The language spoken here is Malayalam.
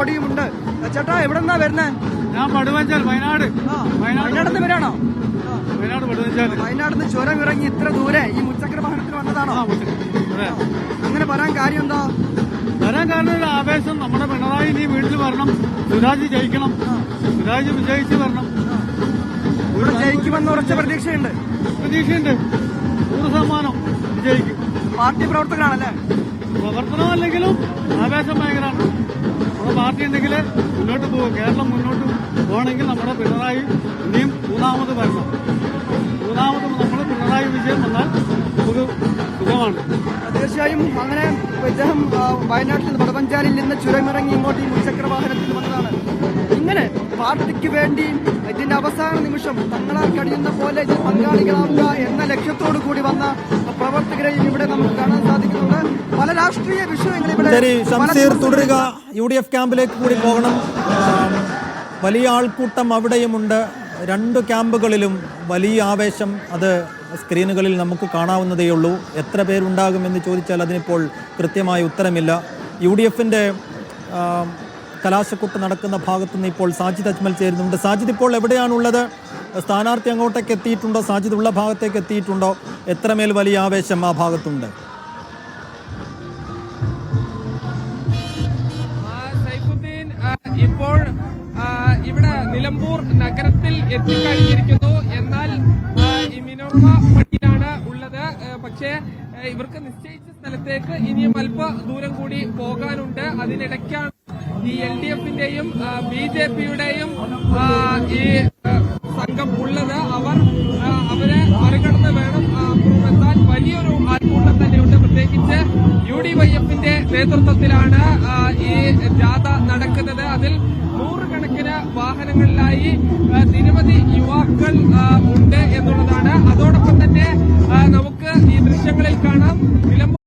ുണ്ട് ചേട്ടാ എവിടെന്നാ വരുന്നേ? ഞാൻ പടുവഞ്ചാൽ വയനാട്. വയനാട്ടിന്ന് വരാണോ? വയനാട് പടുവഞ്ചാൽ. വയനാട്ടിന്ന് ചുരം ഇറങ്ങി ഇത്ര ദൂരെ ഈ മുച്ചക്ര വാഹനത്തിൽ വന്നതാണോ? അങ്ങനെ വരാൻ കാര്യം എന്താ? വരാൻ കാരണം ഒരു ആവേശം. നമ്മുടെ പിണറായി നീ വീട്ടിൽ വരണം, സുരാജ് ജയിക്കണം, സുരാജ് വിജയിച്ച് വരണം. ഇവിടെ ജയിക്കുമെന്ന് ഉറച്ച പ്രതീക്ഷയുണ്ട്. 100% വിജയിക്കും. പാർട്ടി പ്രവർത്തകരാണല്ലേ? പ്രവർത്തനമല്ലെങ്കിലും ആവേശം ഭയങ്കരമാണ്. നമ്മുടെ പാർട്ടി ഉണ്ടെങ്കിൽ മുന്നോട്ട് പോകും. കേരളം മുന്നോട്ട് പോകണമെങ്കിൽ നമ്മുടെ പിണറായി ഇനിയും മൂന്നാമത് വരണം. നമ്മൾ പിണറായി വിജയം വന്നാൽ നമുക്ക് സുഖമാണ്. തീർച്ചയായും അങ്ങനെ ഇദ്ദേഹം വയനാട്ടിൽ നിന്ന് വടവഞ്ചാലിൽ നിന്ന് ചുരമിറങ്ങി ഇങ്ങോട്ട് ഈ മുച്ചക്ര വാഹനത്തിൽ വന്നതാണ്. ഇങ്ങനെ പാർട്ടിക്ക് വേണ്ടി ഇതിന്റെ അവസാന നിമിഷം തങ്ങളാൽ കഴിയുന്ന പോലെ ഇതിൽ പങ്കാളികളാവുക എന്ന ലക്ഷ്യത്തോടു കൂടി വന്ന പ്രവർത്തകരെയും ഇവിടെ നമുക്ക് കാണാൻ സാധിക്കുന്നുണ്ട്. പല രാഷ്ട്രീയ വിഷയങ്ങൾ ഇവിടെ. ഷംസീർ തുടരുക. UDF ക്യാമ്പിലേക്ക് കൂടി പോകണം. വലിയ ആൾക്കൂട്ടം അവിടെയുമുണ്ട്. 2 ക്യാമ്പുകളിലും വലിയ ആവേശം. അത് സ്ക്രീനുകളിൽ നമുക്ക് കാണാവുന്നതേയുള്ളൂ. എത്ര പേരുണ്ടാകുമെന്ന് ചോദിച്ചാൽ അതിനിപ്പോൾ കൃത്യമായ ഉത്തരമില്ല. UDFന്റെ കലാശക്കൊട്ട് നടക്കുന്ന ഭാഗത്തുനിന്ന് ഇപ്പോൾ സാജിദ് അജ്മൽ ചേരുന്നുണ്ട്. സാജിദ് ഇപ്പോൾ എവിടെയാണുള്ളത്? സ്ഥാനാർത്ഥി അങ്ങോട്ടേക്ക് എത്തിയിട്ടുണ്ടോ? സാജിദ് ഉള്ള ഭാഗത്തേക്ക് എത്തിയിട്ടുണ്ടോ? എത്രമേൽ വലിയ ആവേശം ആ ഭാഗത്തുണ്ട്? ഇപ്പോൾ ഇവിടെ നിലമ്പൂർ നഗരത്തിൽ എത്തിക്കഴിഞ്ഞിരിക്കുന്നു. എന്നാൽ ഈ മിനോർവ പടിയിലാണ് ഉള്ളത്. പക്ഷേ ഇവർക്ക് നിശ്ചയിച്ച സ്ഥലത്തേക്ക് ഇനിയും അല്പ ദൂരം കൂടി പോകാനുണ്ട്. അതിനിടയ്ക്കാണ് ഈ LDFന്റെയും BJPയുടെയും ഈ സംഘം ഉള്ളത്. അവരെ മറികടന്ന് വേണം അപ്പുറമെത്താൻ. വലിയൊരു ആൾക്കൂട്ടം തന്നെയുണ്ട്. പ്രത്യേകിച്ച് UDYFന്റെ നേതൃത്വത്തിലാണ് ഈ ജാഥ നടക്കുന്നത്. അതിൽ 100 കണക്കിന് വാഹനങ്ങളിലായി നിരവധി യുവാക്കൾ ഉണ്ട് എന്നുള്ളതാണ്. അതോടൊപ്പം തന്നെ നമുക്ക് ഈ ദൃശ്യങ്ങളിൽ കാണാം നിലമ്പൂർ